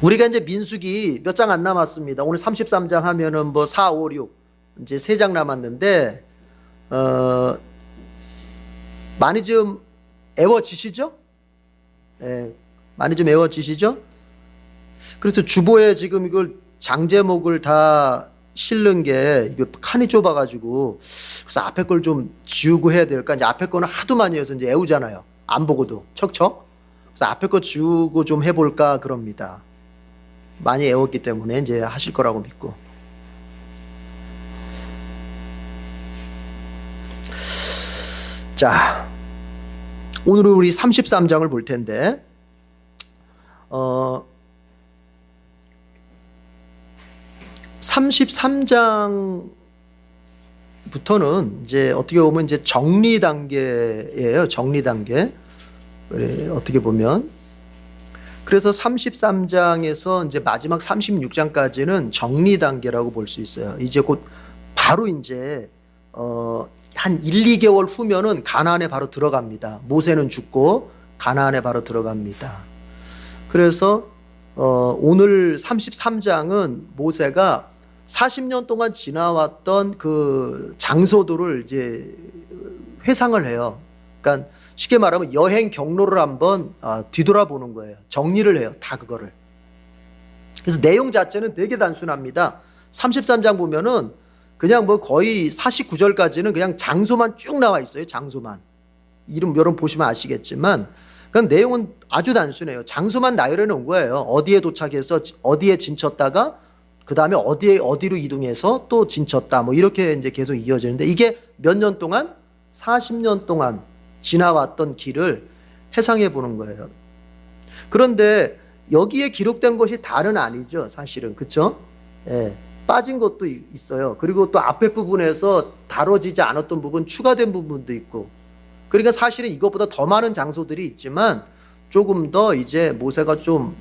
우리가 이제 민수기 몇 장 안 남았습니다. 오늘 33장 하면은 뭐 4, 5, 6 이제 3장 남았는데 많이 좀 애워지시죠? 예, 많이 좀 애워지시죠? 그래서 주보에 지금 이걸 장제목을 다 실는 게 이거 칸이 좁아가지고 그래서 앞에 걸 좀 지우고 해야 될까? 이제 앞에 거는 하도 많이 해서 이제 애우잖아요. 안 보고도 척척. 그래서 앞에 거 지우고 좀 해볼까 그럽니다. 많이 애웠기 때문에 이제 하실 거라고 믿고. 자, 오늘은 우리 33장을 볼 텐데 33장부터는 이제 어떻게 보면 이제 정리 단계예요. 정리 단계. 어떻게 보면. 그래서 33장에서 이제 마지막 36장까지는 정리 단계라고 볼 수 있어요. 이제 곧 바로 이제 한 1, 2개월 후면은 가나안에 바로 들어갑니다. 모세는 죽고 가나안에 바로 들어갑니다. 그래서 오늘 33장은 모세가 40년 동안 지나왔던 그 장소들을 이제 회상을 해요. 그러니까 쉽게 말하면 여행 경로를 한번 뒤돌아보는 거예요. 정리를 해요. 다 그거를. 그래서 내용 자체는 되게 단순합니다. 33장 보면은 그냥 뭐 거의 49절까지는 그냥 장소만 쭉 나와 있어요. 장소만. 이름 여러분 보시면 아시겠지만 그냥 내용은 아주 단순해요. 장소만 나열해 놓은 거예요. 어디에 도착해서 어디에 진쳤다가 그 다음에 어디로 이동해서 또 진쳤다. 뭐 이렇게 이제 계속 이어지는데 이게 몇 년 동안? 40년 동안 지나왔던 길을 회상해 보는 거예요. 그런데 여기에 기록된 것이 다는 아니죠. 사실은. 그렇죠? 예. 빠진 것도 있어요. 그리고 또 앞에 부분에서 다뤄지지 않았던 부분, 추가된 부분도 있고. 그러니까 사실은 이것보다 더 많은 장소들이 있지만 조금 더 이제 모세가 좀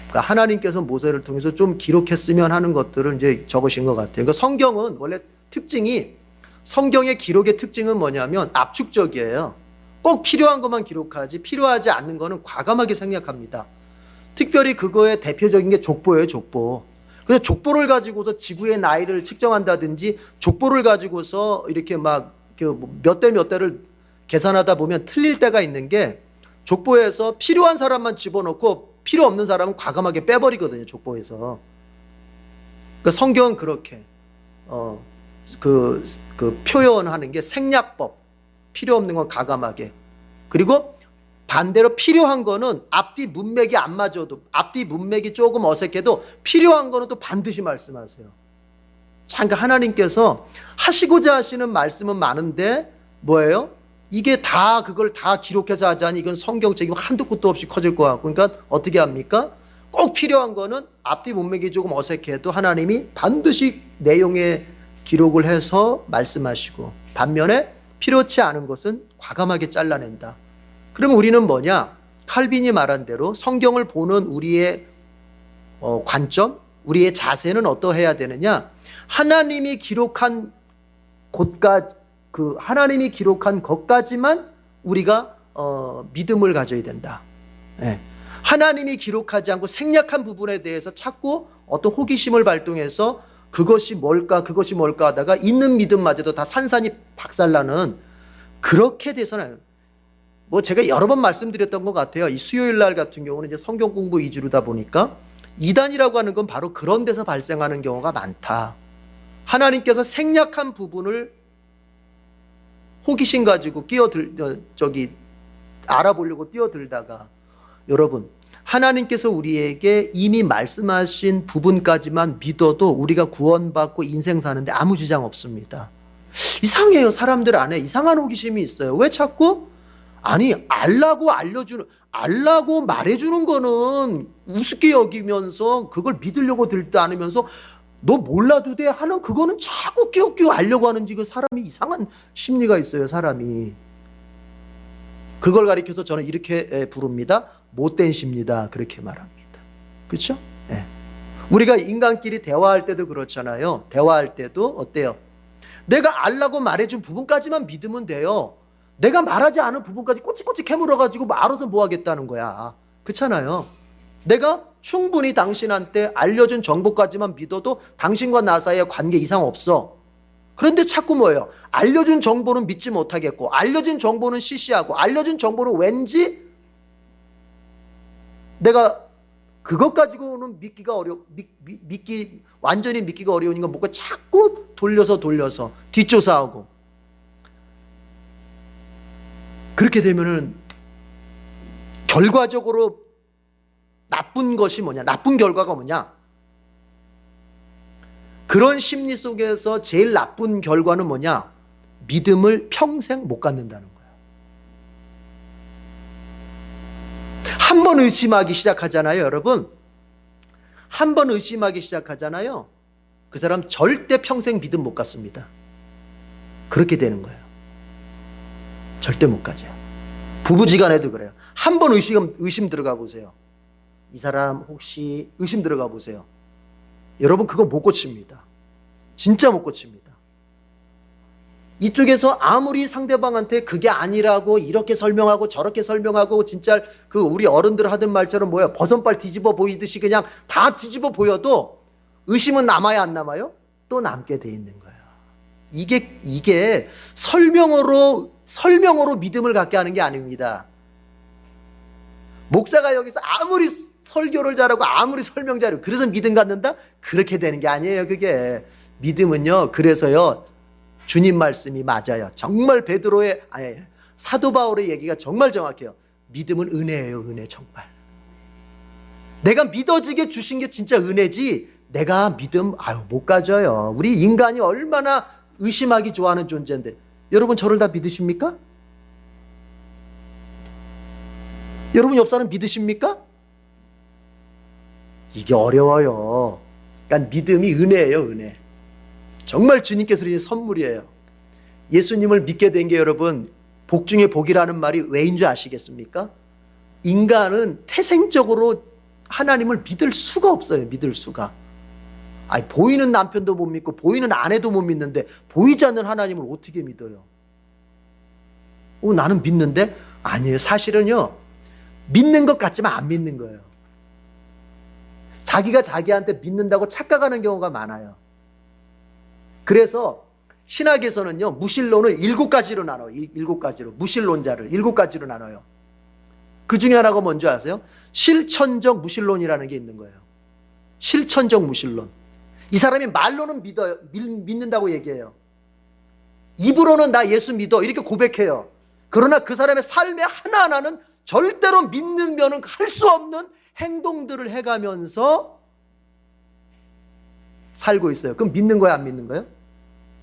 그러니까 하나님께서 모세를 통해서 좀 기록했으면 하는 것들을 이제 적으신 것 같아요. 그러니까 성경은 원래 특징이 성경의 기록의 특징은 뭐냐면 압축적이에요. 꼭 필요한 것만 기록하지 필요하지 않는 거는 과감하게 생략합니다. 특별히 그거의 대표적인 게 족보예요. 족보. 그래서 족보를 가지고서 지구의 나이를 측정한다든지 족보를 가지고서 이렇게 막 몇 대 몇 대를 계산하다 보면 틀릴 때가 있는 게 족보에서 필요한 사람만 집어넣고 필요 없는 사람은 과감하게 빼버리거든요. 족보에서. 그러니까 성경은 그렇게 그 표현하는 게 생략법. 필요 없는 건 과감하게. 그리고 반대로 필요한 거는 앞뒤 문맥이 안 맞아도 앞뒤 문맥이 조금 어색해도 필요한 거는 또 반드시 말씀하세요. 그러니까 하나님께서 하시고자 하시는 말씀은 많은데 뭐예요? 이게 다 그걸 다 기록해서 하자니 이건 성경책이 한도 끝도 없이 커질 것 같고 그러니까 어떻게 합니까? 꼭 필요한 거는 앞뒤 문맥이 조금 어색해도 하나님이 반드시 내용에 기록을 해서 말씀하시고 반면에 필요치 않은 것은 과감하게 잘라낸다. 그러면 우리는 뭐냐? 칼빈이 말한 대로 성경을 보는 우리의 관점, 우리의 자세는 어떠해야 되느냐? 하나님이 기록한 하나님이 기록한 것까지만 우리가 믿음을 가져야 된다. 예. 하나님이 기록하지 않고 생략한 부분에 대해서 자꾸 어떤 호기심을 발동해서 그것이 뭘까 하다가 있는 믿음마저도 다 산산이 박살나는 그렇게 돼서는 뭐 제가 여러 번 말씀드렸던 것 같아요. 이 수요일 날 같은 경우는 이제 성경 공부 위주로다 보니까 이단이라고 하는 건 바로 그런 데서 발생하는 경우가 많다. 하나님께서 생략한 부분을 호기심 가지고 알아보려고 뛰어들다가 여러분 하나님께서 우리에게 이미 말씀하신 부분까지만 믿어도 우리가 구원받고 인생 사는데 아무 지장 없습니다. 이상해요. 사람들 안에 이상한 호기심이 있어요. 왜 자꾸 알라고 말해주는 거는 우습게 여기면서 그걸 믿으려고 들지 않으면서 너 몰라도 돼 하는 그거는 자꾸 끼우끼우 알려고 하는지 그 사람이 이상한 심리가 있어요. 사람이. 그걸 가리켜서 저는 이렇게 부릅니다. 못된 심리다. 그렇게 말합니다. 그렇죠? 네. 우리가 인간끼리 대화할 때도 그렇잖아요. 대화할 때도 어때요? 내가 알라고 말해준 부분까지만 믿으면 돼요. 내가 말하지 않은 부분까지 꼬치꼬치 캐물어가지고 알아서 뭐 하겠다는 거야. 그렇잖아요. 내가 충분히 당신한테 알려준 정보까지만 믿어도 당신과 나 사이에 관계 이상 없어. 그런데 자꾸 뭐예요? 알려준 정보는 믿지 못하겠고, 알려준 정보는 시시하고, 알려준 정보는 왠지 내가 그것 가지고는 완전히 믿기가 어려우니까 뭔가 자꾸 돌려서 뒷조사하고. 그렇게 되면은 결과적으로 나쁜 것이 뭐냐? 나쁜 결과가 뭐냐? 그런 심리 속에서 제일 나쁜 결과는 뭐냐? 믿음을 평생 못 갖는다는 거예요. 한 번 의심하기 시작하잖아요, 여러분. 한 번 의심하기 시작하잖아요. 그 사람 절대 평생 믿음 못 갖습니다. 그렇게 되는 거예요. 절대 못 가져요. 부부지간에도 그래요. 한 번 의심 들어가 보세요. 이 사람 혹시 의심 들어가 보세요. 여러분 그거 못 고칩니다. 진짜 못 고칩니다. 이쪽에서 아무리 상대방한테 그게 아니라고 이렇게 설명하고 저렇게 설명하고 진짜 그 우리 어른들 하던 말처럼 뭐야 버선발 뒤집어 보이듯이 그냥 다 뒤집어 보여도 의심은 남아야 안 남아요? 또 남게 돼 있는 거예요. 이게 설명으로 믿음을 갖게 하는 게 아닙니다. 목사가 여기서 아무리 설교를 잘하고 아무리 설명 잘하고 그래서 믿음 갖는다? 그렇게 되는 게 아니에요. 그게 믿음은요. 그래서요. 주님 말씀이 맞아요. 정말 사도 바울의 얘기가 정말 정확해요. 믿음은 은혜예요. 은혜 정말. 내가 믿어지게 주신 게 진짜 은혜지 내가 믿음 못 가져요. 우리 인간이 얼마나 의심하기 좋아하는 존재인데 여러분 저를 다 믿으십니까? 여러분 옆 사람 믿으십니까? 이게 어려워요. 그러니까 믿음이 은혜예요. 은혜. 정말 주님께서 주신 선물이에요. 예수님을 믿게 된 게 여러분 복 중에 복이라는 말이 왜인 줄 아시겠습니까? 인간은 태생적으로 하나님을 믿을 수가 없어요. 믿을 수가. 보이는 남편도 못 믿고 보이는 아내도 못 믿는데 보이지 않는 하나님을 어떻게 믿어요? 나는 믿는데? 아니에요. 사실은요. 믿는 것 같지만 안 믿는 거예요. 자기가 자기한테 믿는다고 착각하는 경우가 많아요. 그래서 신학에서는요. 무신론을 7가지로 나눠요. 7가지로. 무신론자를 7가지로 나눠요. 그 중에 하나가 뭔지 아세요? 실천적 무신론이라는 게 있는 거예요. 실천적 무신론. 이 사람이 말로는 믿는다고 얘기해요. 입으로는 나 예수 믿어 이렇게 고백해요. 그러나 그 사람의 삶의 하나하나는 절대로 믿는 면은 할 수 없는 행동들을 해가면서 살고 있어요. 그럼 믿는 거예요? 안 믿는 거예요?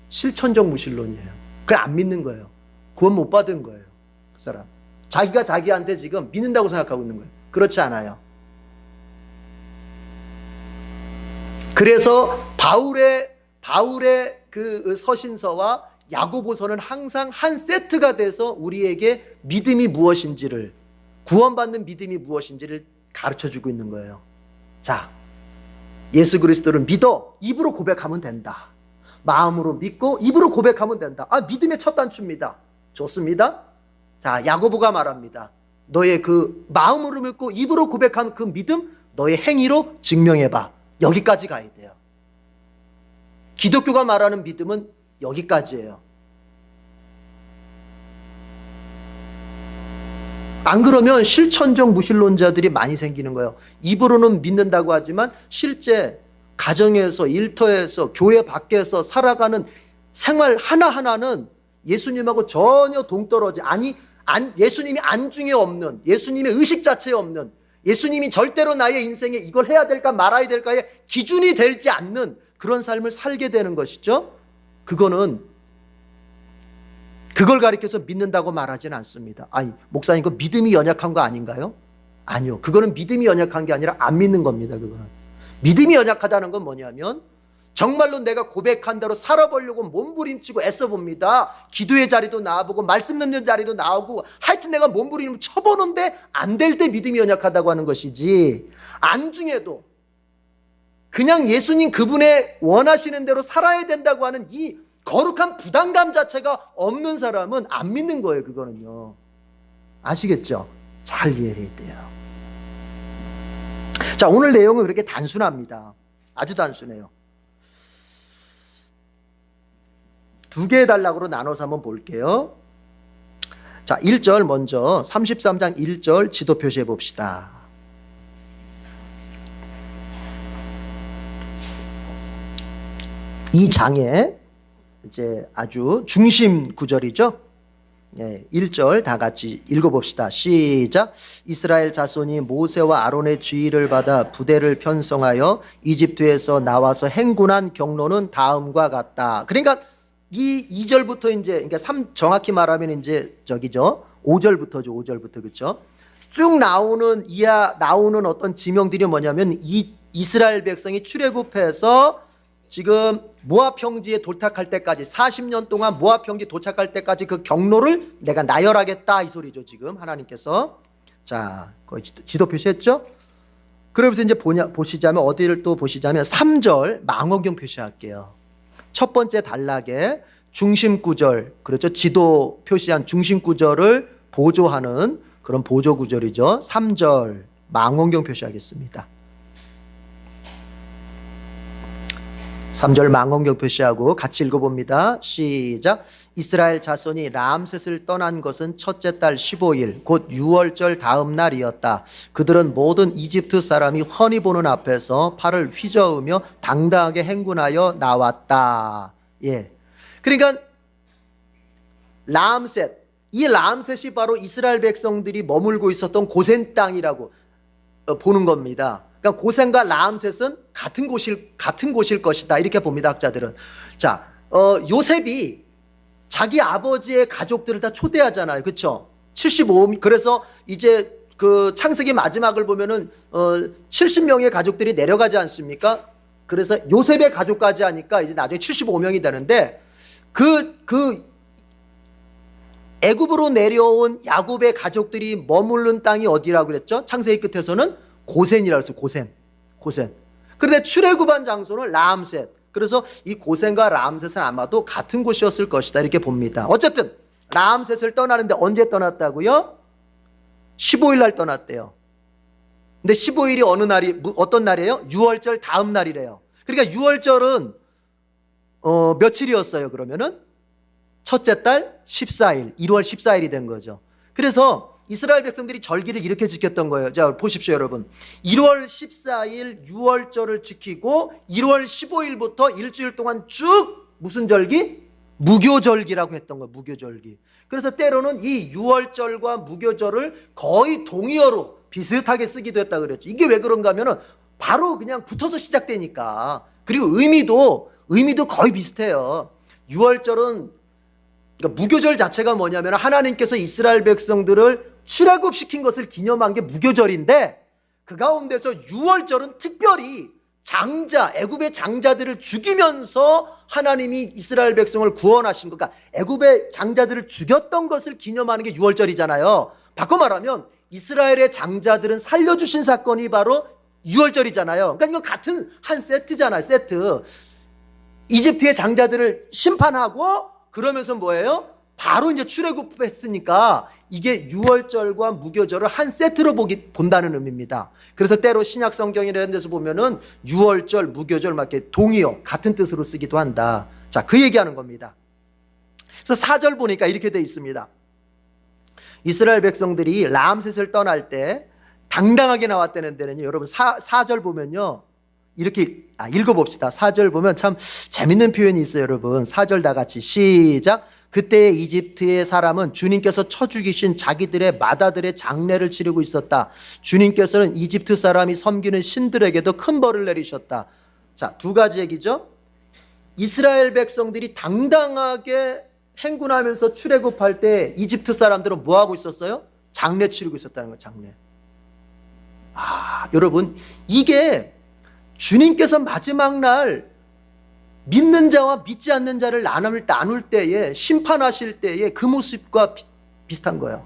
실천적 무신론이에요. 그냥 안 믿는 거예요. 구원 못 받은 거예요. 그 사람. 자기가 자기한테 지금 믿는다고 생각하고 있는 거예요. 그렇지 않아요. 그래서 바울의 그 서신서와 야고보서는 항상 한 세트가 돼서 우리에게 믿음이 무엇인지를 구원받는 믿음이 무엇인지를 가르쳐주고 있는 거예요. 자, 예수 그리스도를 믿어 입으로 고백하면 된다. 마음으로 믿고 입으로 고백하면 된다. 믿음의 첫 단추입니다. 좋습니다. 자, 야고보가 말합니다. 너의 그 마음으로 믿고 입으로 고백한 그 믿음 너의 행위로 증명해봐. 여기까지 가야 돼요. 기독교가 말하는 믿음은 여기까지예요. 안 그러면 실천적 무신론자들이 많이 생기는 거예요. 입으로는 믿는다고 하지만 실제 가정에서 일터에서 교회 밖에서 살아가는 생활 하나하나는 예수님하고 전혀 동떨어지 예수님이 안중에 없는 예수님의 의식 자체에 없는 예수님이 절대로 나의 인생에 이걸 해야 될까 말아야 될까의 기준이 되지 않는 그런 삶을 살게 되는 것이죠. 그거는 그걸 가리켜서 믿는다고 말하지는 않습니다. 목사님 그 믿음이 연약한 거 아닌가요? 아니요. 그거는 믿음이 연약한 게 아니라 안 믿는 겁니다. 그거는. 믿음이 연약하다는 건 뭐냐면 정말로 내가 고백한 대로 살아보려고 몸부림치고 애써봅니다. 기도의 자리도 나와보고 말씀 듣는 자리도 나오고 하여튼 내가 몸부림 쳐보는데 안 될 때 믿음이 연약하다고 하는 것이지 안중에도 그냥 예수님 그분의 원하시는 대로 살아야 된다고 하는 이 거룩한 부담감 자체가 없는 사람은 안 믿는 거예요. 그거는요. 아시겠죠? 잘 이해해야 돼요. 자, 오늘 내용은 그렇게 단순합니다. 아주 단순해요. 두 개의 단락으로 나눠서 한번 볼게요. 자, 1절 먼저 33장 1절 지도 표시해 봅시다. 이 장의 이제 아주 중심 구절이죠. 1절 다 같이 읽어봅시다. 시작. 이스라엘 자손이 모세와 아론의 지휘를 받아 부대를 편성하여 이집트에서 나와서 행군한 경로는 다음과 같다. 그러니까 이 2절부터 이제 그러니까 정확히 말하면 이제 저기죠. 5절부터죠. 5절부터 그렇죠. 쭉 나오는 어떤 지명들이 뭐냐면 이스라엘 백성이 출애굽해서 지금 모압 평지에 도착할 때까지 40년 동안 모압 평지에 도착할 때까지 그 경로를 내가 나열하겠다 이 소리죠. 지금 하나님께서. 자, 거기 지도 표시했죠? 그러면서 이제 보시자면 어디를 또 보시자면 3절 망원경 표시할게요. 첫 번째 단락에 중심 구절, 그렇죠? 지도 표시한 중심 구절을 보조하는 그런 보조 구절이죠. 3절 망원경 표시하겠습니다. 3절 망원경 표시하고 같이 읽어봅니다. 시작. 이스라엘 자손이 람셋을 떠난 것은 첫째 달 15일 곧 6월절 다음 날이었다. 그들은 모든 이집트 사람이 훤히 보는 앞에서 팔을 휘저으며 당당하게 행군하여 나왔다. 예. 그러니까 람셋, 이 람셋이 바로 이스라엘 백성들이 머물고 있었던 고센 땅이라고 보는 겁니다. 그러니까 고센과 람셋은 같은 곳일 것이다 이렇게 봅니다. 학자들은. 자, 요셉이 자기 아버지의 가족들을 다 초대하잖아요. 그렇죠? 75. 그래서 이제 그 창세기 마지막을 보면은 70명의 가족들이 내려가지 않습니까? 그래서 요셉의 가족까지 하니까 이제 나중에 75명이 되는데 그 애굽으로 내려온 야곱의 가족들이 머무른 땅이 어디라고 그랬죠? 창세기 끝에서는 고센이라고 했어요. 고센. 그런데 출애굽한 장소는 람셋. 그래서 이 고센과 람셋은 아마도 같은 곳이었을 것이다 이렇게 봅니다. 어쨌든 람셋을 떠나는데 언제 떠났다고요? 15일 날 떠났대요. 근데 15일이 어떤 날이에요? 6월절 다음 날이래요. 그러니까 6월절은 며칠이었어요? 그러면은 첫째 달 14일, 1월 14일이 된 거죠. 그래서 이스라엘 백성들이 절기를 이렇게 지켰던 거예요. 자, 보십시오, 여러분. 1월 14일 6월절을 지키고 1월 15일부터 일주일 동안 쭉 무슨 절기? 무교절기라고 했던 거예요. 무교절기. 그래서 때로는 이 6월절과 무교절을 거의 동의어로 비슷하게 쓰기도 했다 그랬죠. 이게 왜 그런가 하면은 바로 그냥 붙어서 시작되니까. 그리고 의미도 거의 비슷해요. 6월절은 그러니까 무교절 자체가 뭐냐면 하나님께서 이스라엘 백성들을 출애굽시킨 것을 기념한 게 무교절인데 그 가운데서 6월절은 특별히 애굽의 장자들을 죽이면서 하나님이 이스라엘 백성을 구원하신 것. 그러니까 애굽의 장자들을 죽였던 것을 기념하는 게 6월절이잖아요. 바꿔 말하면 이스라엘의 장자들은 살려주신 사건이 바로 6월절이잖아요. 그러니까 이건 같은 한 세트잖아요. 세트. 이집트의 장자들을 심판하고 그러면서 뭐예요? 바로 이제 출애굽했으니까 이게 6월절과 무교절을 한 세트로 본다는 의미입니다. 그래서 때로 신약 성경이라는 데서 보면은 6월절, 무교절 막 이렇게 동의어 같은 뜻으로 쓰기도 한다. 자, 그 얘기하는 겁니다. 그래서 4절 보니까 이렇게 돼 있습니다. 이스라엘 백성들이 람셋을 떠날 때 당당하게 나왔다는 데는요. 여러분 4절 보면요. 이렇게 읽어봅시다. 4절 보면 참 재밌는 표현이 있어요. 여러분 4절 다 같이 시작. 그때 이집트의 사람은 주님께서 쳐 죽이신 자기들의 마다들의 장례를 치르고 있었다. 주님께서는 이집트 사람이 섬기는 신들에게도 큰 벌을 내리셨다. 자, 두 가지 얘기죠. 이스라엘 백성들이 당당하게 행군하면서 출애굽할 때 이집트 사람들은 뭐 하고 있었어요? 장례 치르고 있었다는 거예요. 장례. 여러분 이게 주님께서 마지막 날 믿는 자와 믿지 않는 자를 나눌 때에 심판하실 때에 그 모습과 비슷한 거예요.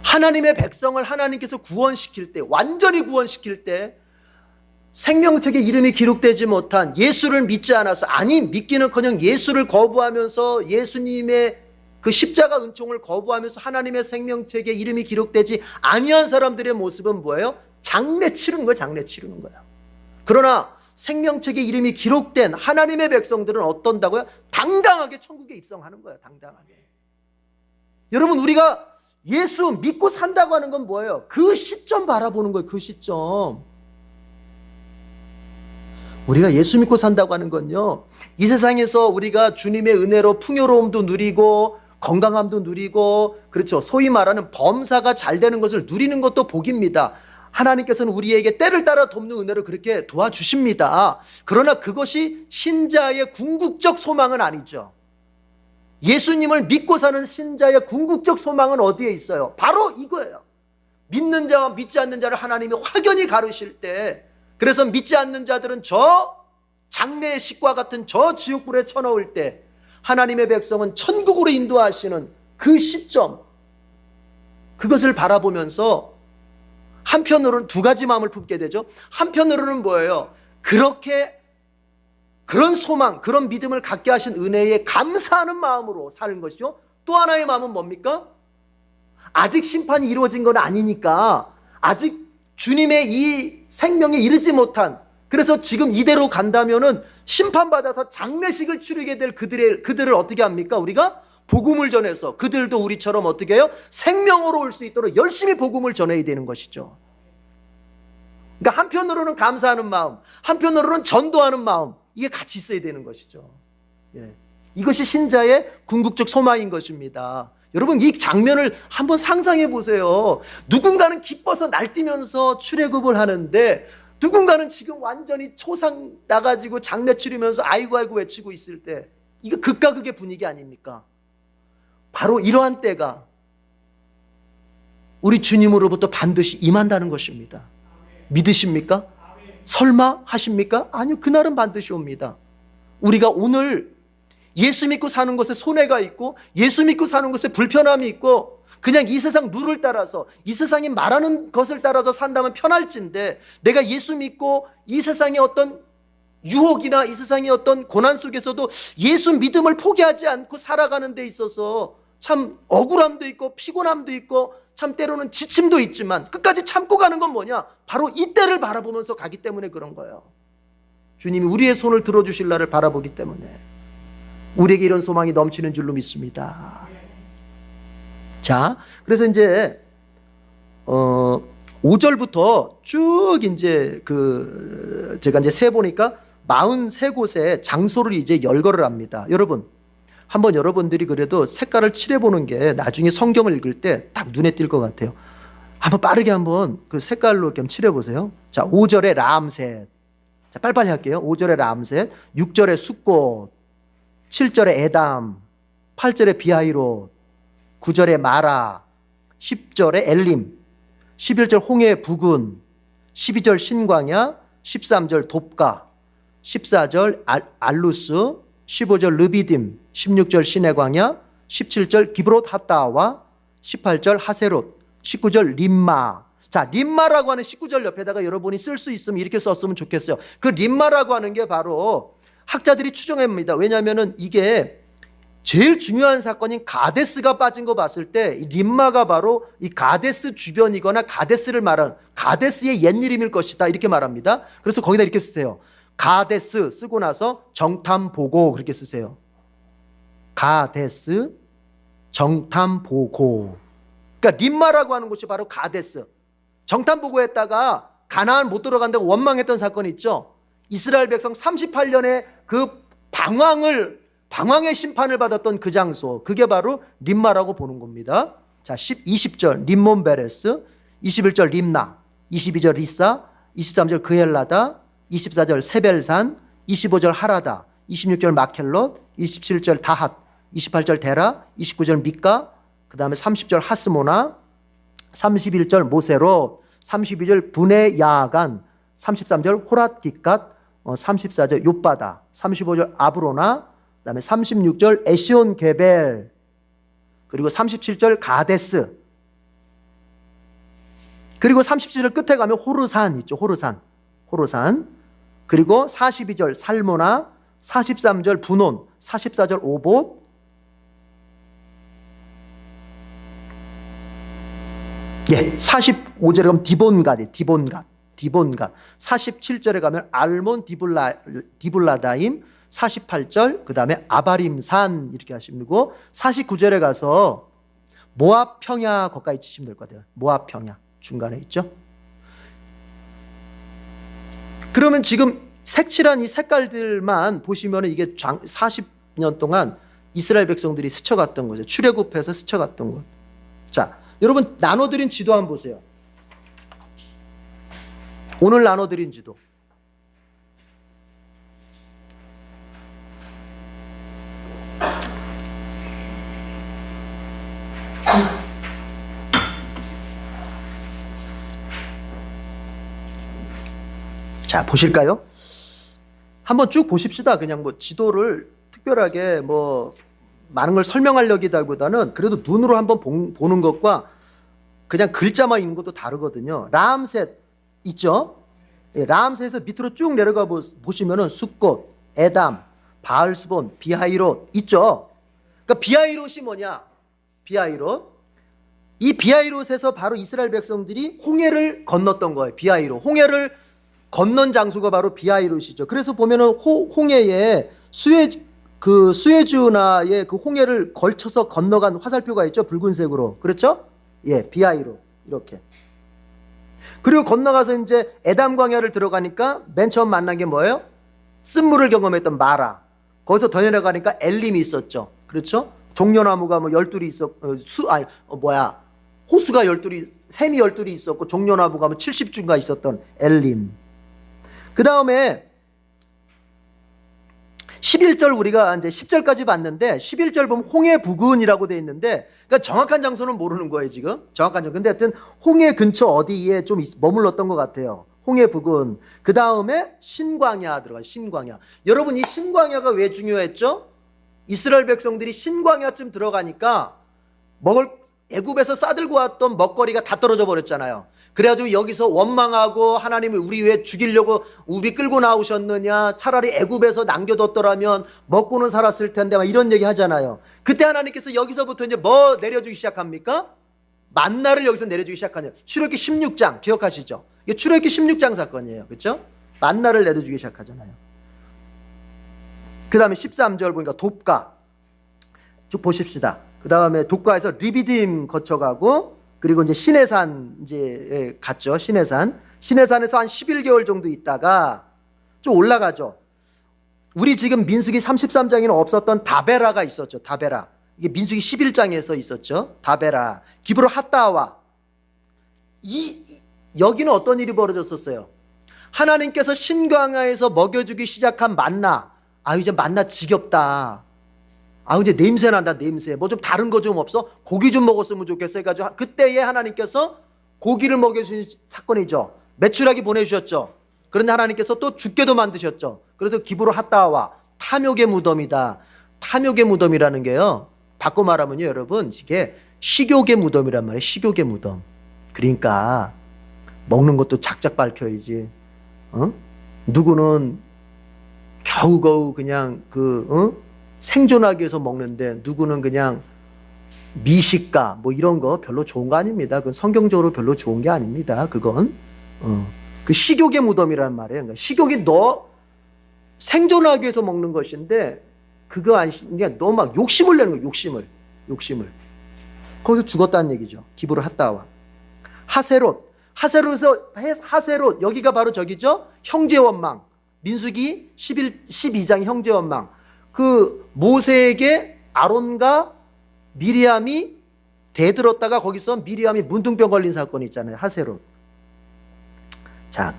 하나님의 백성을 하나님께서 구원시킬 때, 완전히 구원시킬 때 생명책에 이름이 기록되지 못한 예수를 믿지 않아서, 아니 믿기는커녕 예수를 거부하면서 예수님의 그 십자가 은총을 거부하면서 하나님의 생명책에 이름이 기록되지 아니한 사람들의 모습은 뭐예요? 장례 치르는 거야. 장례 치르는 거야. 그러나 생명책에 이름이 기록된 하나님의 백성들은 어떤다고요? 당당하게 천국에 입성하는 거예요. 당당하게. 여러분, 우리가 예수 믿고 산다고 하는 건 뭐예요? 그 시점 바라보는 거예요. 그 시점. 우리가 예수 믿고 산다고 하는 건요, 이 세상에서 우리가 주님의 은혜로 풍요로움도 누리고 건강함도 누리고, 그렇죠, 소위 말하는 범사가 잘 되는 것을 누리는 것도 복입니다. 하나님께서는 우리에게 때를 따라 돕는 은혜를 그렇게 도와주십니다. 그러나 그것이 신자의 궁극적 소망은 아니죠. 예수님을 믿고 사는 신자의 궁극적 소망은 어디에 있어요? 바로 이거예요. 믿는 자와 믿지 않는 자를 하나님이 확연히 가르실 때, 그래서 믿지 않는 자들은 저 장래의 식과 같은 저 지옥불에 쳐넣을 때 하나님의 백성은 천국으로 인도하시는 그 시점, 그것을 바라보면서 한편으로는 두 가지 마음을 품게 되죠. 한편으로는 뭐예요? 그런 소망, 그런 믿음을 갖게 하신 은혜에 감사하는 마음으로 사는 것이죠. 또 하나의 마음은 뭡니까? 아직 심판이 이루어진 건 아니니까, 아직 주님의 이 생명에 이르지 못한, 그래서 지금 이대로 간다면은 심판받아서 장례식을 치르게 될 그들을 어떻게 합니까? 우리가 복음을 전해서 그들도 우리처럼 어떻게 해요? 생명으로 올 수 있도록 열심히 복음을 전해야 되는 것이죠. 그러니까 한편으로는 감사하는 마음, 한편으로는 전도하는 마음, 이게 같이 있어야 되는 것이죠. 예. 이것이 신자의 궁극적 소망인 것입니다. 여러분, 이 장면을 한번 상상해 보세요. 누군가는 기뻐서 날뛰면서 출애굽을 하는데, 누군가는 지금 완전히 초상 나가지고 장례 치르면서 아이고 아이고 외치고 있을 때, 이거 극과 극의 분위기 아닙니까? 바로 이러한 때가 우리 주님으로부터 반드시 임한다는 것입니다. 믿으십니까? 설마 하십니까? 아니요, 그날은 반드시 옵니다. 우리가 오늘 예수 믿고 사는 것에 손해가 있고, 예수 믿고 사는 것에 불편함이 있고, 그냥 이 세상 룰을 따라서, 이 세상이 말하는 것을 따라서 산다면 편할진데, 내가 예수 믿고 이 세상의 어떤 유혹이나 이 세상의 어떤 고난 속에서도 예수 믿음을 포기하지 않고 살아가는 데 있어서 참 억울함도 있고 피곤함도 있고 참 때로는 지침도 있지만 끝까지 참고 가는 건 뭐냐? 바로 이때를 바라보면서 가기 때문에 그런 거예요. 주님이 우리의 손을 들어주실 날을 바라보기 때문에 우리에게 이런 소망이 넘치는 줄로 믿습니다. 자, 그래서 이제 5절부터 쭉 이제 제가 이제 세 보니까 43곳에 장소를 이제 열거를 합니다. 여러분, 한번 여러분들이 그래도 색깔을 칠해보는 게 나중에 성경을 읽을 때 딱 눈에 띌 것 같아요. 한번 빠르게 한번 그 색깔로 이렇게 칠해보세요. 자, 5절에 람셋. 자, 빨리빨리 할게요. 5절에 람셋, 6절에 숫꽃, 7절에 에담, 8절에 비하이롯, 9절에 마라, 10절에 엘림, 11절 홍해 부근, 12절 신광야, 13절 돕가, 14절 알루스, 15절 르비딤, 16절 시내 광야, 17절 기브롯 핫다와 18절 하세롯, 19절 림마. 자, 림마라고 하는 19절 옆에다가 여러분이 쓸 수 있으면 이렇게 썼으면 좋겠어요. 그 림마라고 하는 게 바로 학자들이 추정합니다. 왜냐하면 이게 제일 중요한 사건인 가데스가 빠진 거 봤을 때 이 림마가 바로 이 가데스 주변이거나 가데스를 말하는 가데스의 옛이름일 것이다, 이렇게 말합니다. 그래서 거기다 이렇게 쓰세요. 가데스 쓰고 나서 정탐보고, 그렇게 쓰세요. 가데스 정탐보고. 그러니까 림마라고 하는 곳이 바로 가데스. 정탐보고했다가 가나안 못 들어간다고 원망했던 사건 있죠. 이스라엘 백성 38년의 그 방황의 심판을 받았던 그 장소, 그게 바로 림마라고 보는 겁니다. 자, 20절 림몬베레스, 21절 림나, 22절 리사, 23절 그헬라다, 24절 세벨산, 25절 하라다, 26절 마켈롯, 27절 다핫, 28절 데라, 29절 미카, 그 다음에 30절 하스모나, 31절 모세롯, 32절 분에 야간, 33절 호랏 기갓, 34절 욥바다, 35절 아브로나, 그 다음에 36절 에시온 게벨, 그리고 37절 가데스, 그리고 37절 끝에 가면 호르산 있죠. 호르산. 그리고 42절 살모나, 43절 분온, 44절 오봇. 예, 45절에 가면 디본갓. 47절에 가면 알몬 디블라다임, 48절 그 다음에 아바림산 이렇게 하시면 되고, 49절에 가서 모압 평야 거기까지 치시면 될 것 같아요. 모압 평야 중간에 있죠. 그러면 지금 색칠한 이 색깔들만 보시면 이게 40년 동안 이스라엘 백성들이 스쳐갔던 거죠. 출애굽해서 스쳐갔던 것. 자, 여러분 나눠드린 지도 한번 보세요. 오늘 나눠드린 지도. 자, 보실까요? 한번 쭉 보십시다. 그냥 뭐 지도를 특별하게 뭐 많은 걸 설명하려기보다는 그래도 눈으로 한번 보는 것과 그냥 글자만 있는 것도 다르거든요. 라암셋 있죠? 예, 라암셋에서 밑으로 쭉 내려가 보시면은 숫꽃, 에담, 바알스본, 비하이롯 있죠? 그러니까 비하이롯이 뭐냐? 비하이롯. 이 비하이롯에서 바로 이스라엘 백성들이 홍해를 건넜던 거예요. 비하이롯. 홍해를 건넌 장소가 바로 비하이롯이죠. 그래서 보면은 홍해에 수에즈나의 그 홍해를 걸쳐서 건너간 화살표가 있죠. 붉은색으로. 그렇죠? 예, 비하이롯. 이렇게. 그리고 건너가서 이제 에담 광야를 들어가니까 맨 처음 만난 게 뭐예요? 쓴물을 경험했던 마라. 거기서 더 내려가니까 엘림이 있었죠. 그렇죠? 종려나무가 뭐 12이 호수가 12이, 샘이 12이 있었고 종려나무가 뭐 70주가 있었던 엘림. 그 다음에 11절 우리가 이제 10절까지 봤는데 11절 보면 홍해 부근이라고 되어 있는데, 그러니까 정확한 장소는 모르는 거예요 지금. 정확한 장소. 근데 하여튼 홍해 근처 어디에 좀 머물렀던 것 같아요. 홍해 부근. 그 다음에 신광야 들어가요. 신광야. 여러분 이 신광야가 왜 중요했죠? 이스라엘 백성들이 신광야쯤 들어가니까 애굽에서 싸들고 왔던 먹거리가 다 떨어져 버렸잖아요. 그래가지고 여기서 원망하고 하나님이 우리 왜 죽이려고 우리 끌고 나오셨느냐, 차라리 애굽에서 남겨뒀더라면 먹고는 살았을 텐데 막 이런 얘기 하잖아요. 그때 하나님께서 여기서부터 이제 뭐 내려주기 시작합니까? 만나를 여기서 내려주기 시작하네요. 출애굽기 16장 기억하시죠? 이게 출애굽기 16장 사건이에요. 그렇죠? 만나를 내려주기 시작하잖아요. 그 다음에 13절 보니까 돕가 쭉 보십시다. 그 다음에 돕가에서 리비딤 거쳐가고, 그리고 이제 시내산 이제 갔죠. 시내산에서 한 11개월 정도 있다가 좀 올라가죠. 우리 지금 민수기 33장에는 없었던 다베라가 있었죠. 다베라. 이게 민수기 11장에서 있었죠. 다베라. 기브로 핫다와. 여기는 어떤 일이 벌어졌었어요? 하나님께서 신광야에서 먹여주기 시작한 만나. 이제 만나 지겹다. 이제 냄새 난다, 냄새. 뭐 좀 다른 거 좀 없어? 고기 좀 먹었으면 좋겠어 해가지고 그때에 하나님께서 고기를 먹여주신 사건이죠. 메추라기 보내주셨죠. 그런데 하나님께서 또 죽게도 만드셨죠. 그래서 기브로 핫다와 탐욕의 무덤이다. 탐욕의 무덤이라는 게요, 바꿔 말하면요 여러분, 이게 식욕의 무덤이란 말이에요. 식욕의 무덤. 그러니까 먹는 것도 작작 밝혀야지. 누구는 겨우겨우 그냥 생존하기 위해서 먹는데, 누구는 그냥 미식가 뭐 이런 거 별로 좋은 거 아닙니다. 그건 성경적으로 별로 좋은 게 아닙니다. 그건 그 식욕의 무덤이라는 말이에요. 그러니까 식욕이 너 생존하기 위해서 먹는 것인데 그거 아니냐, 너 막 욕심을 내는 거예요. 욕심을. 거기서 죽었다는 얘기죠. 기브로 핫다와. 하세롯 여기가 바로 저기죠. 형제 원망. 민수기 12장 형제 원망. 그 모세에게 아론과 미리암이 대들었다가 거기서 미리암이 문둥병 걸린 사건이 있잖아요. 하세롯. 자,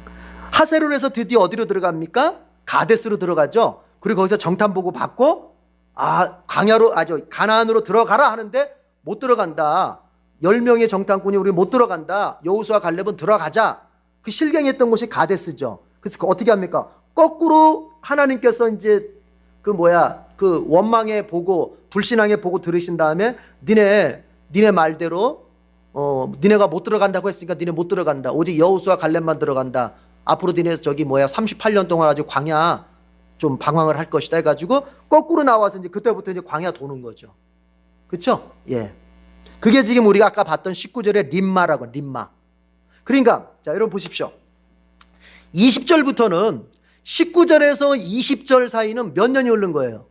하세롯에서 드디어 어디로 들어갑니까? 가데스로 들어가죠. 그리고 거기서 정탐 보고 받고 가나안으로 들어가라 하는데 못 들어간다. 10명의 정탐꾼이 우리 못 들어간다. 여호수아 갈렙은 들어가자. 그 실갱했던 곳이 가데스죠. 그래서 어떻게 합니까? 거꾸로 하나님께서 이제 그 원망에 보고 불신앙에 보고 들으신 다음에 니네 말대로 니네가 못 들어간다고 했으니까 니네 못 들어간다. 오직 여호수아 갈렙만 들어간다. 앞으로 니네 38년 동안 아주 광야 좀 방황을 할 것이다 해가지고 거꾸로 나와서 이제 그때부터 이제 광야 도는 거죠. 그렇죠? 예. 그게 지금 우리가 아까 봤던 19절의 림마라고, 림마. 그러니까 자, 여러분 보십시오. 20절부터는 19절에서 20절 사이는 몇 년이 흐른 거예요?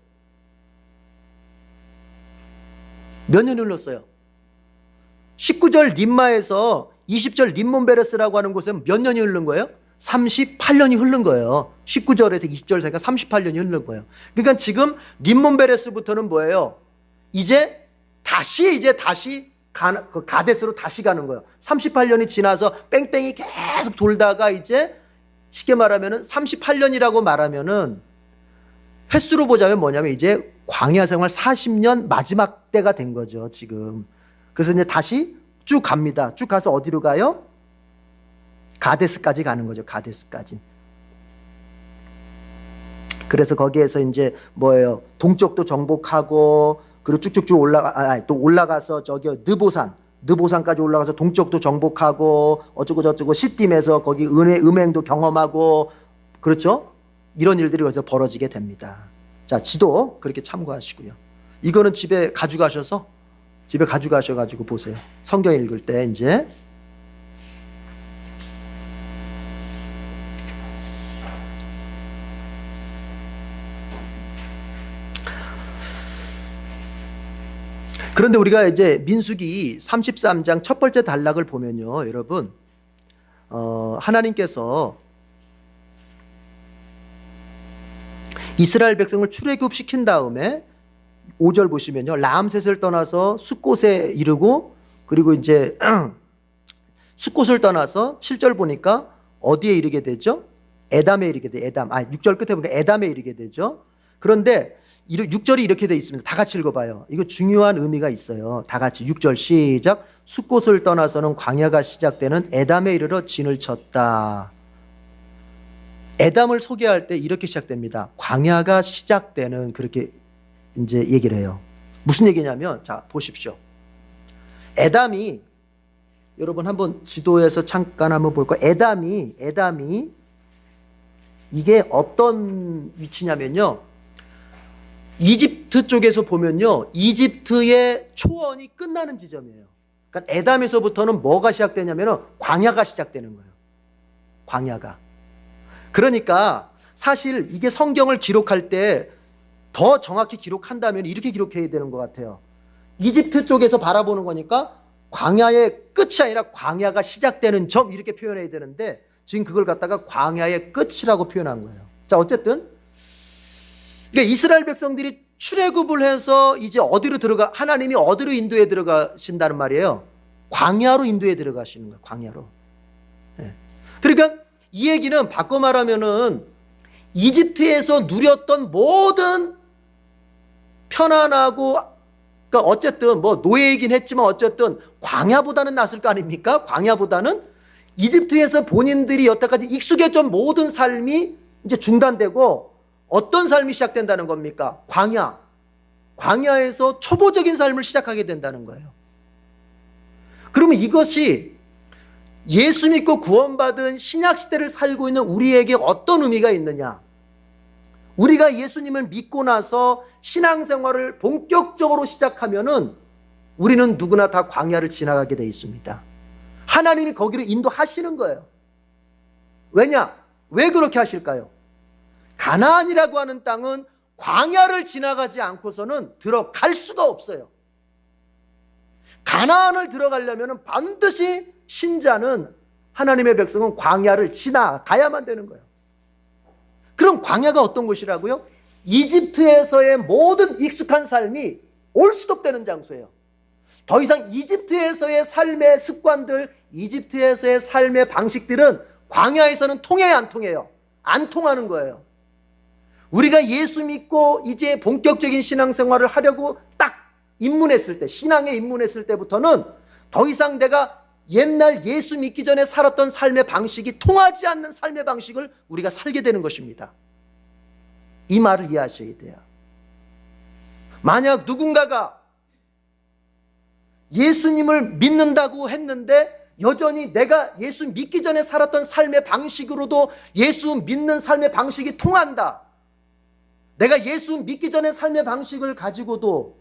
몇 년이 흘렀어요? 19절 림마에서 20절 림몬베레스라고 하는 곳은 몇 년이 흐른 거예요? 38년이 흐른 거예요. 19절에서 20절 사이가 38년이 흐른 거예요. 그러니까 지금 림몬베레스부터는 뭐예요? 이제 다시 그 가데스로 다시 가는 거예요. 38년이 지나서 뺑뺑이 계속 돌다가 이제 쉽게 말하면은 38년이라고 말하면은 횟수로 보자면 뭐냐면 이제 광야 생활 40년 마지막 때가 된 거죠, 지금. 그래서 이제 다시 쭉 갑니다. 쭉 가서 어디로 가요? 가데스까지 가는 거죠, 가데스까지. 그래서 거기에서 이제 뭐예요? 동쪽도 정복하고, 그리고 쭉쭉쭉 또 올라가서 저기 느보산까지 올라가서 동쪽도 정복하고, 어쩌고 저쩌고 시딤에서 거기 음행도 경험하고, 그렇죠? 이런 일들이 거기서 벌어지게 됩니다. 자, 지도 그렇게 참고하시고요. 이거는 집에 가져가셔가지고 보세요. 성경 읽을 때 이제. 그런데 우리가 이제 민수기 33장 첫 번째 단락을 보면요, 여러분, 하나님께서 이스라엘 백성을 출애굽 시킨 다음에 5절 보시면요, 라암셋을 떠나서 숫곳에 이르고, 그리고 이제 숫곳을 떠나서 7절 보니까 어디에 이르게 되죠? 에담에 이르게 돼. 6절 끝에 보니까 에담에 이르게 되죠. 그런데 6절이 이렇게 되어 있습니다. 다 같이 읽어봐요. 이거 중요한 의미가 있어요. 다 같이 6절 시작. 숫곳을 떠나서는 광야가 시작되는 에담에 이르러 진을 쳤다. 에담을 소개할 때 이렇게 시작됩니다. 광야가 시작되는, 그렇게 이제 얘기를 해요. 무슨 얘기냐면, 자, 보십시오. 에담이, 여러분 한번 지도에서 잠깐 한번 볼까요? 에담이 이게 어떤 위치냐면요, 이집트 쪽에서 보면요, 이집트의 초원이 끝나는 지점이에요. 그러니까 에담에서부터는 뭐가 시작되냐면 광야가 시작되는 거예요. 광야가. 그러니까 사실 이게 성경을 기록할 때 더 정확히 기록한다면 이렇게 기록해야 되는 것 같아요. 이집트 쪽에서 바라보는 거니까 광야의 끝이 아니라 광야가 시작되는 점, 이렇게 표현해야 되는데 지금 그걸 갖다가 광야의 끝이라고 표현한 거예요. 자, 어쨌든 그러니까 이스라엘 백성들이 출애굽을 해서 이제 하나님이 어디로 인도에 들어가신다는 말이에요? 광야로 인도에 들어가시는 거예요. 광야로. 네. 그러니까 이 얘기는 바꿔 말하면은 이집트에서 누렸던 모든 편안하고, 그러니까 어쨌든 뭐 노예이긴 했지만 어쨌든 광야보다는 낫을 거 아닙니까? 광야보다는 이집트에서 본인들이 여태까지 익숙했던 모든 삶이 이제 중단되고 어떤 삶이 시작된다는 겁니까? 광야에서 초보적인 삶을 시작하게 된다는 거예요. 그러면 이것이 예수 믿고 구원받은 신약시대를 살고 있는 우리에게 어떤 의미가 있느냐? 우리가 예수님을 믿고 나서 신앙생활을 본격적으로 시작하면은 우리는 누구나 다 광야를 지나가게 돼 있습니다. 하나님이 거기를 인도하시는 거예요. 왜냐? 왜 그렇게 하실까요? 가나안이라고 하는 땅은 광야를 지나가지 않고서는 들어갈 수가 없어요. 가나안을 들어가려면 반드시 신자는, 하나님의 백성은 광야를 지나가야만 되는 거예요. 그럼 광야가 어떤 곳이라고요? 이집트에서의 모든 익숙한 삶이 올 수도 없다는 장소예요. 더 이상 이집트에서의 삶의 습관들, 이집트에서의 삶의 방식들은 광야에서는 통해야 안 통해요? 안 통하는 거예요. 우리가 예수 믿고 이제 본격적인 신앙생활을 하려고 딱 입문했을 때, 신앙에 입문했을 때부터는 더 이상 내가 옛날 예수 믿기 전에 살았던 삶의 방식이 통하지 않는 삶의 방식을 우리가 살게 되는 것입니다. 이 말을 이해하셔야 돼요. 만약 누군가가 예수님을 믿는다고 했는데 여전히 내가 예수 믿기 전에 살았던 삶의 방식으로도 예수 믿는 삶의 방식이 통한다. 내가 예수 믿기 전에 삶의 방식을 가지고도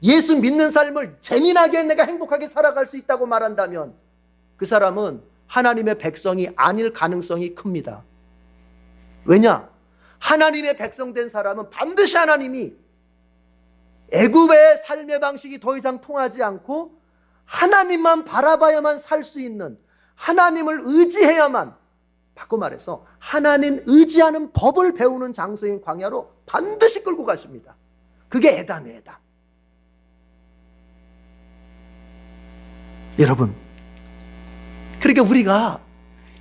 예수 믿는 삶을 재미나게 내가 행복하게 살아갈 수 있다고 말한다면 그 사람은 하나님의 백성이 아닐 가능성이 큽니다. 왜냐? 하나님의 백성 된 사람은 반드시 하나님이 애굽의 삶의 방식이 더 이상 통하지 않고 하나님만 바라봐야만 살 수 있는, 하나님을 의지해야만, 바꿔 말해서 하나님 의지하는 법을 배우는 장소인 광야로 반드시 끌고 가십니다. 그게 에담이에요, 에담. 여러분, 그러니까 우리가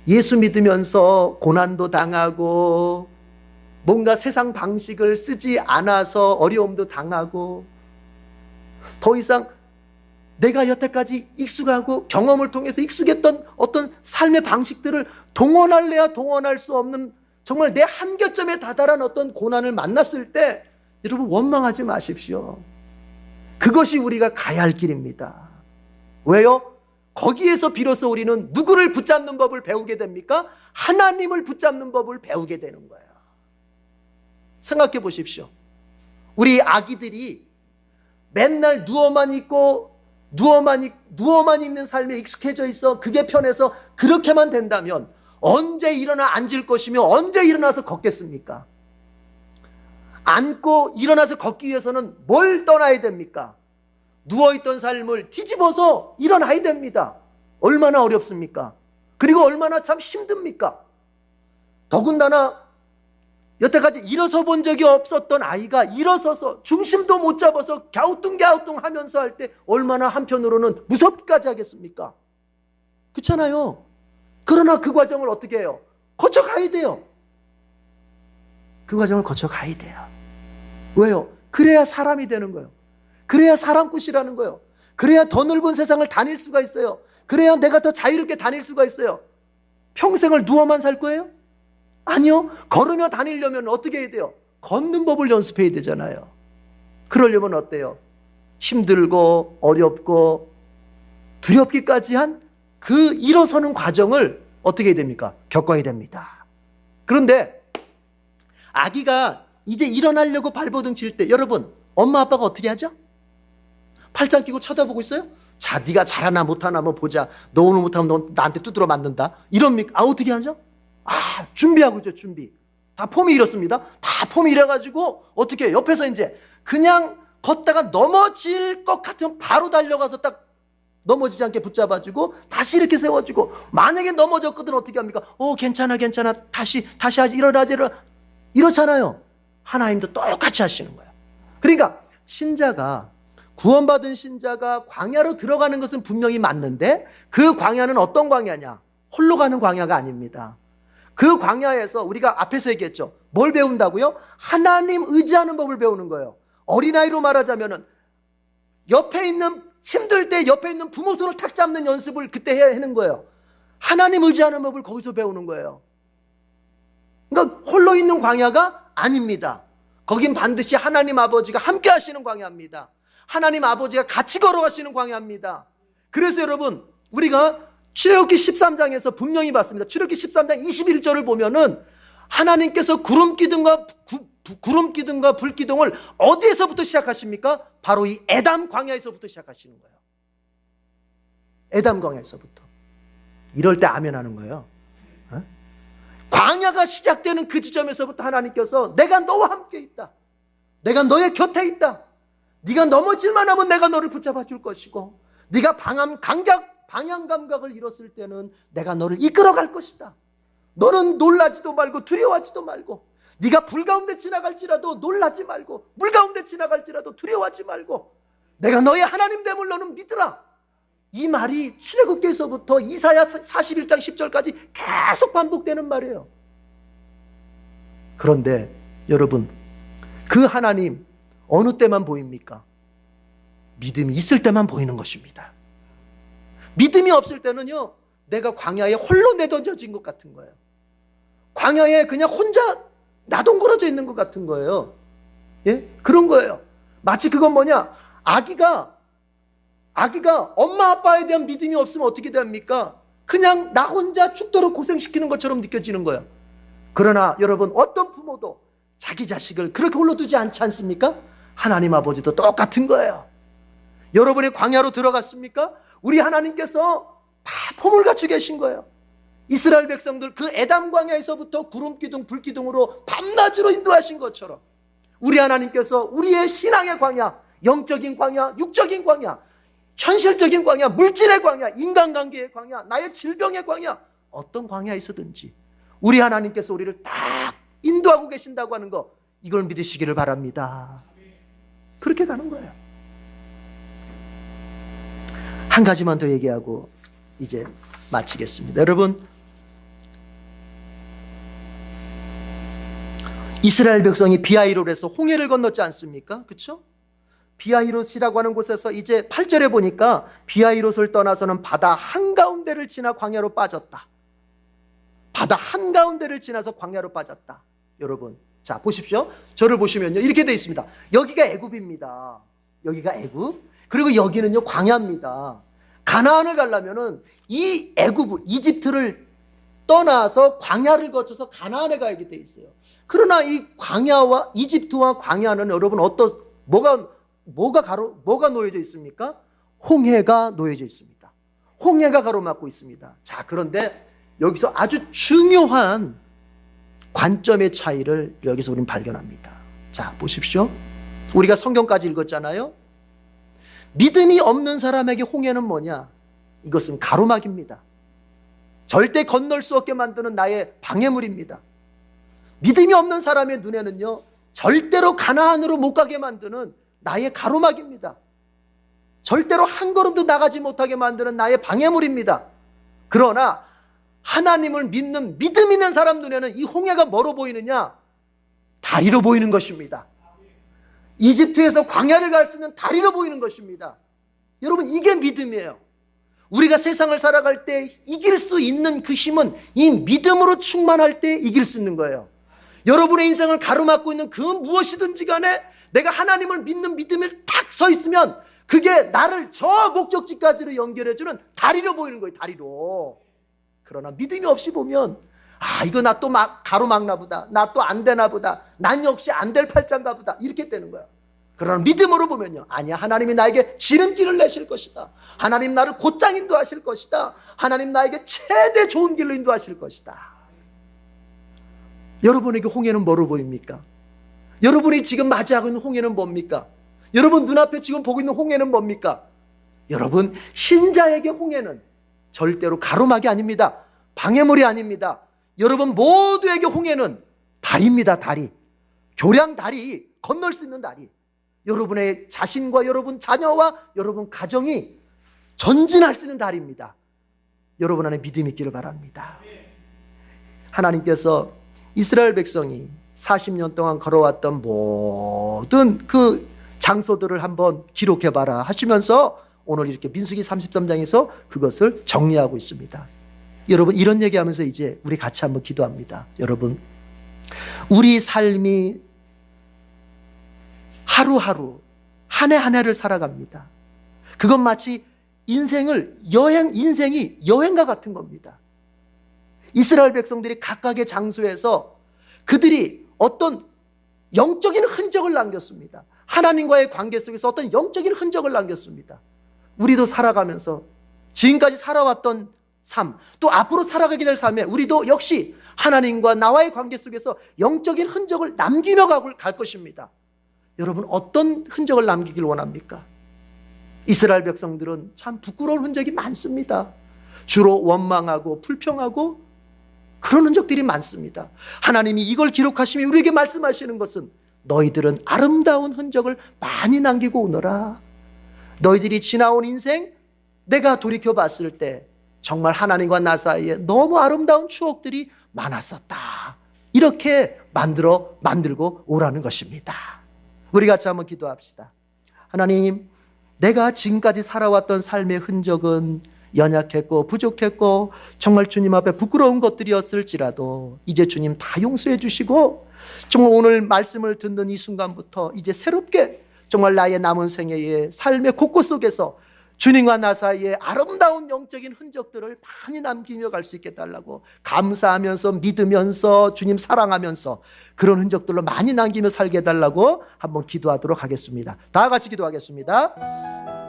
예수 믿으면서 고난도 당하고 뭔가 세상 방식을 쓰지 않아서 어려움도 당하고 더 이상 내가 여태까지 익숙하고 경험을 통해서 익숙했던 어떤 삶의 방식들을 동원할래야 동원할 수 없는 정말 내 한계점에 다다란 어떤 고난을 만났을 때 여러분 원망하지 마십시오. 그것이 우리가 가야 할 길입니다. 왜요? 거기에서 비로소 우리는 누구를 붙잡는 법을 배우게 됩니까? 하나님을 붙잡는 법을 배우게 되는 거예요. 생각해 보십시오. 우리 아기들이 맨날 누워만 있고 누워만 있는 삶에 익숙해져 있어 그게 편해서 그렇게만 된다면 언제 일어나 앉을 것이며 언제 일어나서 걷겠습니까? 앉고 일어나서 걷기 위해서는 뭘 떠나야 됩니까? 누워있던 삶을 뒤집어서 일어나야 됩니다. 얼마나 어렵습니까? 그리고 얼마나 참 힘듭니까? 더군다나 여태까지 일어서 본 적이 없었던 아이가 일어서서 중심도 못 잡아서 갸우뚱갸우뚱 하면서 할 때 얼마나 한편으로는 무섭기까지 하겠습니까? 그렇잖아요. 그러나 그 과정을 어떻게 해요? 거쳐가야 돼요. 그 과정을 거쳐가야 돼요. 왜요? 그래야 사람이 되는 거예요. 그래야 사람꾼이라는 거예요. 그래야 더 넓은 세상을 다닐 수가 있어요. 그래야 내가 더 자유롭게 다닐 수가 있어요. 평생을 누워만 살 거예요? 아니요. 걸으며 다니려면 어떻게 해야 돼요? 걷는 법을 연습해야 되잖아요. 그러려면 어때요? 힘들고 어렵고 두렵기까지 한 그 일어서는 과정을 어떻게 해야 됩니까? 겪어야 됩니다. 그런데 아기가 이제 일어나려고 발버둥 칠 때 여러분 엄마 아빠가 어떻게 하죠? 팔짱 끼고 쳐다보고 있어요? 자, 네가 잘하나 못하나 한번 보자. 너 오늘 못하면 너 나한테 두드러 맞는다. 이럽니까? 어떻게 하죠? 준비하고 있죠, 준비. 다 폼이 이렇습니다. 다 폼이 이래가지고 어떻게 해요? 옆에서 이제 그냥 걷다가 넘어질 것 같으면 바로 달려가서 딱 넘어지지 않게 붙잡아주고 다시 이렇게 세워주고 만약에 넘어졌거든 어떻게 합니까? 괜찮아 다시 하지 일어나지 이렇잖아요. 하나님도 똑같이 하시는 거예요. 그러니까 구원받은 신자가 광야로 들어가는 것은 분명히 맞는데 그 광야는 어떤 광야냐? 홀로 가는 광야가 아닙니다. 그 광야에서 우리가 앞에서 얘기했죠. 뭘 배운다고요? 하나님 의지하는 법을 배우는 거예요. 어린아이로 말하자면은 힘들 때 옆에 있는 부모 손을 탁 잡는 연습을 그때 해야 하는 거예요. 하나님 의지하는 법을 거기서 배우는 거예요. 그러니까 홀로 있는 광야가 아닙니다. 거긴 반드시 하나님 아버지가 함께 하시는 광야입니다. 하나님 아버지가 같이 걸어가시는 광야입니다. 그래서 여러분 우리가 출애굽기 13장에서 분명히 봤습니다. 출애굽기 13장 21절을 보면은 하나님께서 구름기둥과 불기둥을 어디에서부터 시작하십니까? 바로 이 에담 광야에서부터 시작하시는 거예요. 에담 광야에서부터. 이럴 때 아멘 하는 거예요. 광야가 시작되는 그 지점에서부터 하나님께서 내가 너와 함께 있다. 내가 너의 곁에 있다. 네가 넘어질만 하면 내가 너를 붙잡아 줄 것이고 네가 방향 감각을 잃었을 때는 내가 너를 이끌어갈 것이다. 너는 놀라지도 말고 두려워하지도 말고 네가 불 가운데 지나갈지라도 놀라지 말고 물 가운데 지나갈지라도 두려워하지 말고 내가 너의 하나님 됨을 너는 믿으라. 이 말이 출애굽기에서부터 이사야 41장 10절까지 계속 반복되는 말이에요. 그런데 여러분 그 하나님 어느 때만 보입니까? 믿음이 있을 때만 보이는 것입니다. 믿음이 없을 때는요 내가 광야에 홀로 내던져진 것 같은 거예요. 광야에 그냥 혼자 나동거려져 있는 것 같은 거예요. 예? 그런 거예요. 마치 그건 뭐냐? 아기가 엄마 아빠에 대한 믿음이 없으면 어떻게 됩니까? 그냥 나 혼자 죽도록 고생시키는 것처럼 느껴지는 거예요. 그러나 여러분 어떤 부모도 자기 자식을 그렇게 홀로 두지 않지 않습니까? 하나님 아버지도 똑같은 거예요. 여러분의 광야로 들어갔습니까? 우리 하나님께서 다 폼을 갖추 계신 거예요. 이스라엘 백성들 그 에담 광야에서부터 구름 기둥 불 기둥으로 밤낮으로 인도하신 것처럼 우리 하나님께서 우리의 신앙의 광야, 영적인 광야, 육적인 광야, 현실적인 광야, 물질의 광야, 인간관계의 광야, 나의 질병의 광야, 어떤 광야에 있어든지 우리 하나님께서 우리를 딱 인도하고 계신다고 하는 거, 이걸 믿으시기를 바랍니다. 그렇게 가는 거예요. 한 가지만 더 얘기하고 이제 마치겠습니다. 여러분, 이스라엘 백성이 비하이롯에서 홍해를 건넜지 않습니까? 그렇죠? 비하이롯이라고 하는 곳에서 이제 8절에 보니까 비하이롯을 떠나서는 바다 한가운데를 지나 광야로 빠졌다. 바다 한가운데를 지나서 광야로 빠졌다. 여러분, 자 보십시오. 저를 보시면요, 이렇게 되어 있습니다. 여기가 애굽입니다. 여기가 애굽, 그리고 여기는요 광야입니다. 가나안을 가려면은 이 애굽, 이집트를 떠나서 광야를 거쳐서 가나안에 가게 돼 있어요. 그러나 이 광야와 이집트와 광야는 여러분 뭐가 놓여져 있습니까? 홍해가 놓여져 있습니다. 홍해가 가로막고 있습니다. 자, 그런데 여기서 아주 중요한 관점의 차이를 여기서 우리는 발견합니다. 자, 보십시오. 우리가 성경까지 읽었잖아요. 믿음이 없는 사람에게 홍해는 뭐냐? 이것은 가로막입니다. 절대 건널 수 없게 만드는 나의 방해물입니다. 믿음이 없는 사람의 눈에는요, 절대로 가나안으로 못 가게 만드는 나의 가로막입니다. 절대로 한 걸음도 나가지 못하게 만드는 나의 방해물입니다. 그러나 하나님을 믿는 믿음 있는 사람 눈에는 이 홍해가 뭐로 보이느냐? 다리로 보이는 것입니다. 이집트에서 광야를 갈 수 있는 다리로 보이는 것입니다. 여러분, 이게 믿음이에요. 우리가 세상을 살아갈 때 이길 수 있는 그 힘은 이 믿음으로 충만할 때 이길 수 있는 거예요. 여러분의 인생을 가로막고 있는 그 무엇이든지 간에 내가 하나님을 믿는 믿음에 딱 서 있으면 그게 나를 저 목적지까지로 연결해주는 다리로 보이는 거예요. 다리로. 그러나 믿음이 없이 보면 이거 나 또 가로막나 보다, 나 또 안 되나 보다, 난 역시 안 될 팔짱가 보다, 이렇게 되는 거예요. 그러나 믿음으로 보면요, 아니야, 하나님이 나에게 지름길을 내실 것이다. 하나님 나를 곧장 인도하실 것이다. 하나님 나에게 최대 좋은 길로 인도하실 것이다. 여러분에게 홍해는 뭐로 보입니까? 여러분이 지금 맞이하고 있는 홍해는 뭡니까? 여러분 눈앞에 지금 보고 있는 홍해는 뭡니까? 여러분, 신자에게 홍해는 절대로 가로막이 아닙니다. 방해물이 아닙니다. 여러분 모두에게 홍해는 다리입니다. 다리. 교량 다리, 건널 수 있는 다리. 여러분의 자신과 여러분 자녀와 여러분 가정이 전진할 수 있는 다리입니다. 여러분 안에 믿음이 있기를 바랍니다. 하나님께서 이스라엘 백성이 40년 동안 걸어왔던 모든 그 장소들을 한번 기록해봐라 하시면서 오늘 이렇게 민수기 33장에서 그것을 정리하고 있습니다. 여러분, 이런 얘기하면서 이제 우리 같이 한번 기도합니다. 여러분, 우리 삶이 하루하루 한 해 한 해를 살아갑니다. 그건 마치 인생이 여행과 같은 겁니다. 이스라엘 백성들이 각각의 장소에서 그들이 어떤 영적인 흔적을 남겼습니다. 하나님과의 관계 속에서 어떤 영적인 흔적을 남겼습니다. 우리도 살아가면서 지금까지 살아왔던 삶, 또 앞으로 살아가게 될 삶에 우리도 역시 하나님과 나와의 관계 속에서 영적인 흔적을 남기며 갈 것입니다. 여러분, 어떤 흔적을 남기길 원합니까? 이스라엘 백성들은 참 부끄러운 흔적이 많습니다. 주로 원망하고 불평하고 그런 흔적들이 많습니다. 하나님이 이걸 기록하시며 우리에게 말씀하시는 것은 너희들은 아름다운 흔적을 많이 남기고 오너라. 너희들이 지나온 인생 내가 돌이켜봤을 때 정말 하나님과 나 사이에 너무 아름다운 추억들이 많았었다. 이렇게 만들고 오라는 것입니다. 우리 같이 한번 기도합시다. 하나님, 내가 지금까지 살아왔던 삶의 흔적은 연약했고 부족했고 정말 주님 앞에 부끄러운 것들이었을지라도 이제 주님 다 용서해 주시고 정말 오늘 말씀을 듣는 이 순간부터 이제 새롭게 정말 나의 남은 생애의 삶의 곳곳 속에서 주님과 나 사이에 아름다운 영적인 흔적들을 많이 남기며 갈 수 있게 달라고 감사하면서 믿으면서 주님 사랑하면서 그런 흔적들로 많이 남기며 살게 해달라고 한번 기도하도록 하겠습니다. 다 같이 기도하겠습니다.